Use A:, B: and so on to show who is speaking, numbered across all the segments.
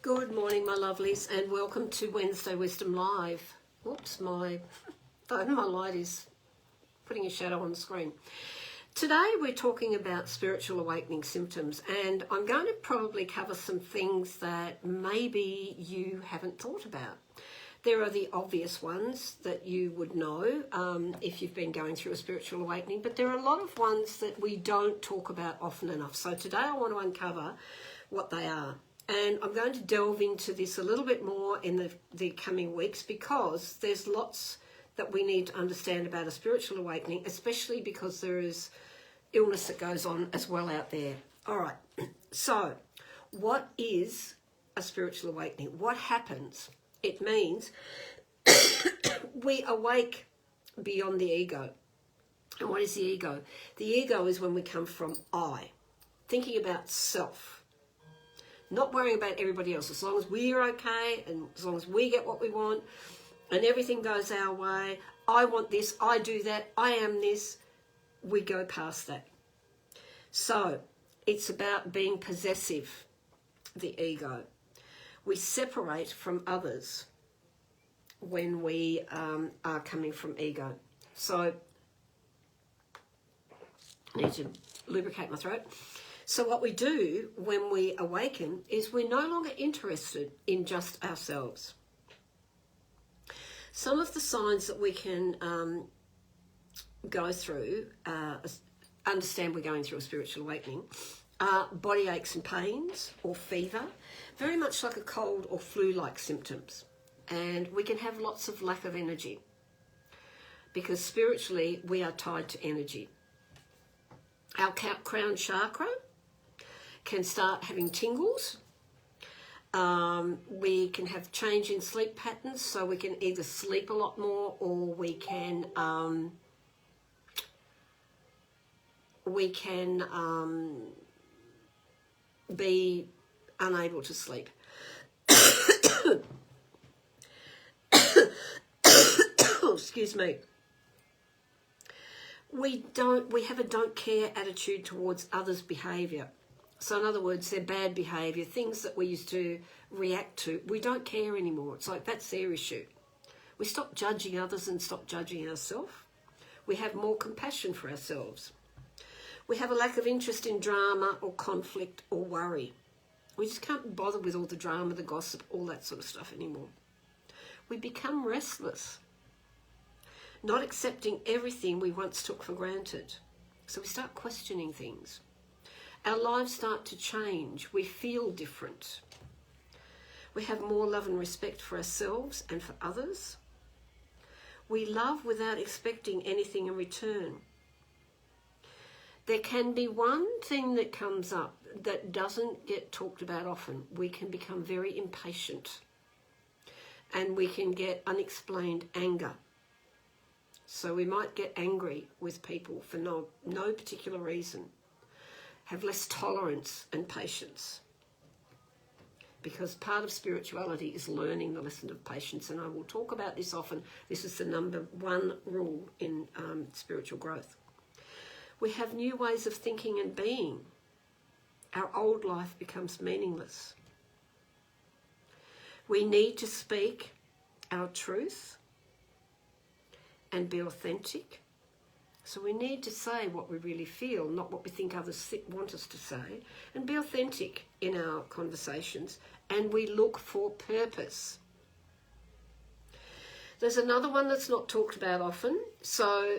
A: Good morning, my lovelies, and welcome to Wednesday Wisdom Live. Whoops, my light is putting a shadow on the screen. Today we're talking about spiritual awakening symptoms, and I'm going to probably cover some things that maybe you haven't thought about. There are the obvious ones that you would know if you've been going through a spiritual awakening, but there are a lot of ones that we don't talk about often enough. So today I want to uncover what they are. And I'm going to delve into this a little bit more in the coming weeks, because there's lots that we need to understand about a spiritual awakening, especially because there is illness that goes on as well out there. All right, so what is a spiritual awakening? What happens? It means we awake beyond the ego. And what is the ego? The ego is when we come from I, thinking about self. Not worrying about everybody else. As long as we're okay and as long as we get what we want and everything goes our way, I want this, I do that, I am this, we go past that. So it's about being possessive, the ego. We separate from others when we are coming from ego. So I need to lubricate my throat. So what we do when we awaken is we're no longer interested in just ourselves. Some of the signs that we can go through, understand we're going through a spiritual awakening, are body aches and pains or fever, very much like a cold or flu-like symptoms. And we can have lots of lack of energy because spiritually we are tied to energy. Our crown chakra can start having tingles. We can have change in sleep patterns, so we can either sleep a lot more or we can be unable to sleep. Excuse me. We have a don't care attitude towards others' behaviour. So in other words, their bad behaviour, things that we used to react to, we don't care anymore. It's like that's their issue. We stop judging others and stop judging ourselves. We have more compassion for ourselves. We have a lack of interest in drama or conflict or worry. We just can't bother with all the drama, the gossip, all that sort of stuff anymore. We become restless, not accepting everything we once took for granted. So we start questioning things. Our lives start to change. We feel different. We have more love and respect for ourselves and for others. We love without expecting anything in return. There can be one thing that comes up that doesn't get talked about often. We can become very impatient and we can get unexplained anger. So we might get angry with people for no particular reason. Have less tolerance and patience. Because part of spirituality is learning the lesson of patience, and I will talk about this often. This is the number one rule in spiritual growth. We have new ways of thinking and being. Our old life becomes meaningless. We need to speak our truth and be authentic. So we need to say what we really feel, not what we think others want us to say, and be authentic in our conversations, and we look for purpose. There's another one that's not talked about often. So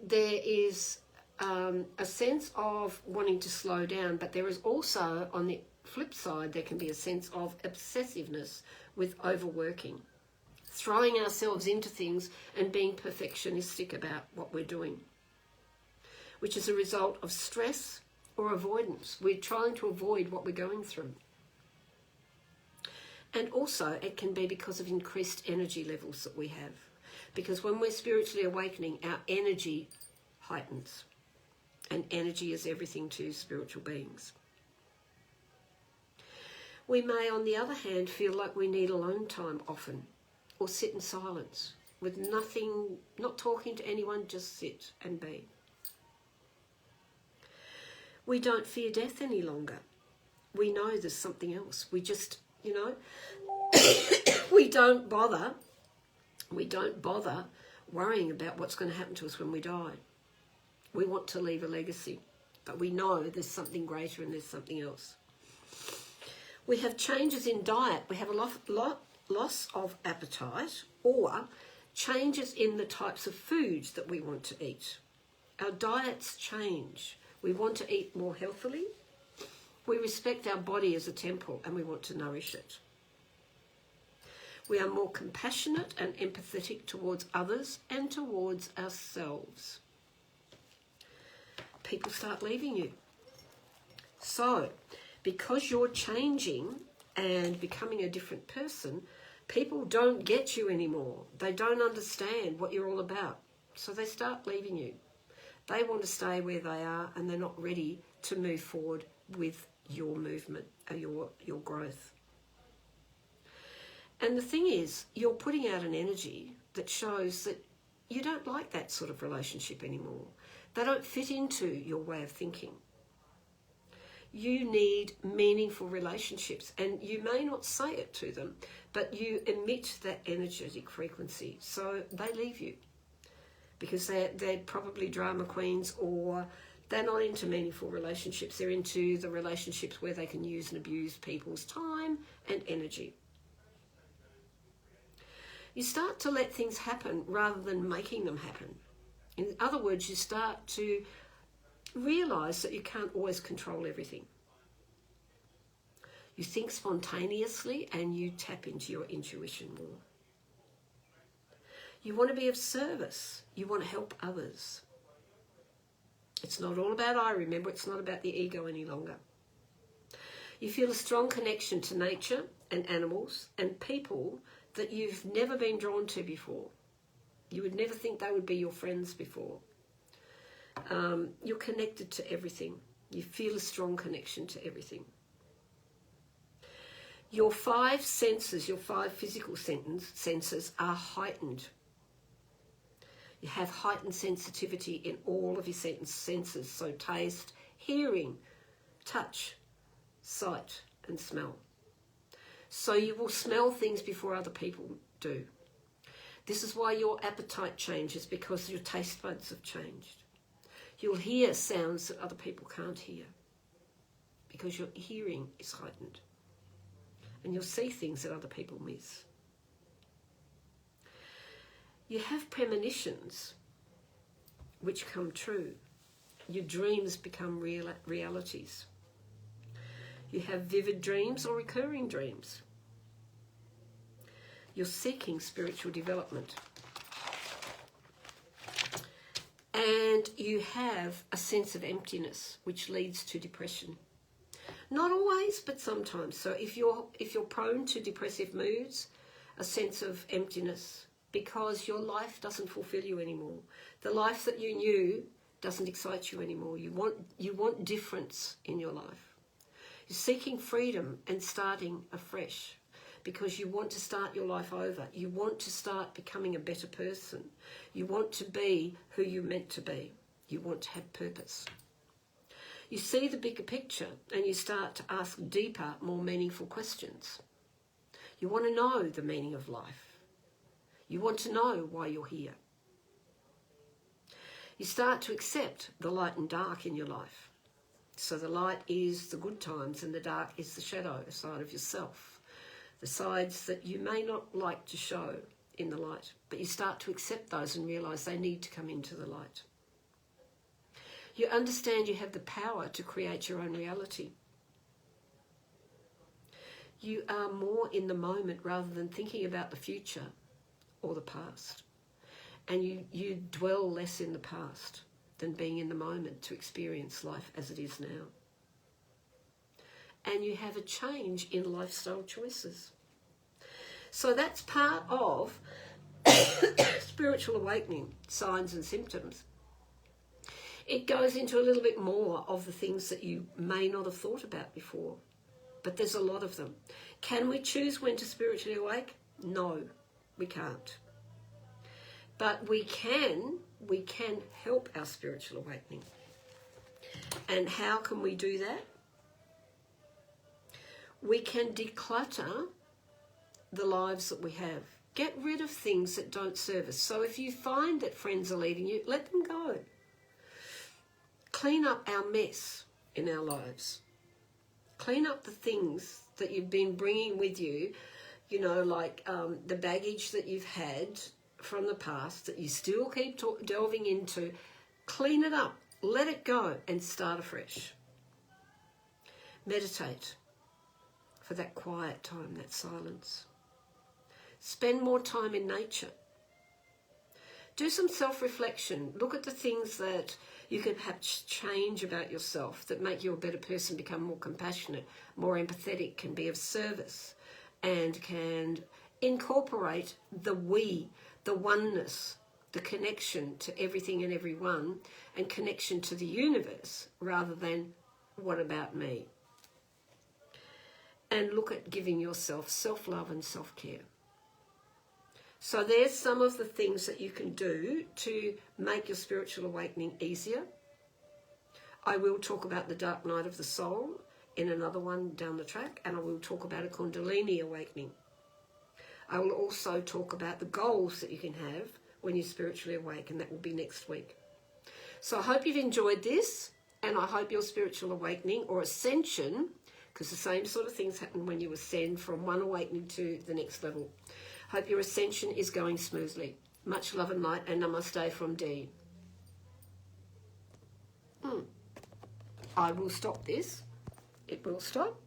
A: there is a sense of wanting to slow down, but there is also, on the flip side, there can be a sense of obsessiveness with overworking, throwing ourselves into things and being perfectionistic about what we're doing, which is a result of stress or avoidance. We're trying to avoid what we're going through. And also it can be because of increased energy levels that we have. Because when we're spiritually awakening, our energy heightens. And energy is everything to spiritual beings. We may, on the other hand, feel like we need alone time often, or sit in silence with nothing, not talking to anyone, just sit and be. We don't fear death any longer. We know there's something else. We just, you know. We don't bother worrying about what's going to happen to us when we die. We want to leave a legacy, but we know there's something greater and there's something else. We have changes in diet. We have a loss of appetite, or changes in the types of foods that we want to eat. Our diets change. We want to eat more healthily. We respect our body as a temple and we want to nourish it. We are more compassionate and empathetic towards others and towards ourselves. People start leaving you. So, because you're changing and becoming a different person, people don't get you anymore. They don't understand what you're all about. So they start leaving you. They want to stay where they are and they're not ready to move forward with your movement or your growth. And the thing is, you're putting out an energy that shows that you don't like that sort of relationship anymore. They don't fit into your way of thinking. You need meaningful relationships, and you may not say it to them, but you emit that energetic frequency, so they leave you because they're probably drama queens, or they're not into meaningful relationships. They're into the relationships where they can use and abuse people's time and energy. You start to let things happen rather than making them happen. In other words, you start to realise that you can't always control everything. You think spontaneously and you tap into your intuition more. You want to be of service. You want to help others. It's not all about I, remember, it's not about the ego any longer. You feel a strong connection to nature and animals and people that you've never been drawn to before. You would never think they would be your friends before. You're connected to everything. You feel a strong connection to everything. Your 5 senses, your 5 physical senses are heightened. You have heightened sensitivity in all of your senses, so taste, hearing, touch, sight and smell. So you will smell things before other people do. This is why your appetite changes, because your taste buds have changed. You'll hear sounds that other people can't hear because your hearing is heightened. And you'll see things that other people miss. You have premonitions which come true. Your dreams become realities. You have vivid dreams or recurring dreams. You're seeking spiritual development. And you have a sense of emptiness, which leads to depression. Not always, but sometimes. So if you're prone to depressive moods, a sense of emptiness, because your life doesn't fulfill you anymore. The life that you knew doesn't excite you anymore. You want difference in your life. You're seeking freedom and starting afresh because you want to start your life over. You want to start becoming a better person. You want to be who you're meant to be. You want to have purpose. You see the bigger picture and you start to ask deeper, more meaningful questions. You want to know the meaning of life. You want to know why you're here. You start to accept the light and dark in your life. So the light is the good times and the dark is the shadow side of yourself. The sides that you may not like to show in the light, but you start to accept those and realise they need to come into the light. You understand you have the power to create your own reality. You are more in the moment rather than thinking about the future or the past. And you dwell less in the past than being in the moment to experience life as it is now. And you have a change in lifestyle choices. So that's part of spiritual awakening, signs and symptoms. It goes into a little bit more of the things that you may not have thought about before, but there's a lot of them. Can we choose when to spiritually awake? No, we can't. But we can help our spiritual awakening. And how can we do that? we can declutter the lives that we have. Get rid of things that don't serve us. So if you find that friends are leaving you, let them go. Clean up our mess in our lives. Clean up the things that you've been bringing with you, you know, like the baggage that you've had from the past that you still keep delving into. Clean it up, let it go, and start afresh. Meditate for that quiet time, that silence. Spend more time in nature. Do some self-reflection. Look at the things that you can perhaps change about yourself that make you a better person, become more compassionate, more empathetic, can be of service, and can incorporate the we, the oneness, the connection to everything and everyone, and connection to the universe rather than what about me. And look at giving yourself self-love and self-care. So there's some of the things that you can do to make your spiritual awakening easier. I will talk about the dark night of the soul in another one down the track, and I will talk about a Kundalini awakening. I will also talk about the goals that you can have when you're spiritually awake, and that will be next week. So I hope you've enjoyed this, and I hope your spiritual awakening or ascension, because the same sort of things happen when you ascend from one awakening to the next level. Hope your ascension is going smoothly. Much love and light, and namaste from Dee. I will stop this. It will stop.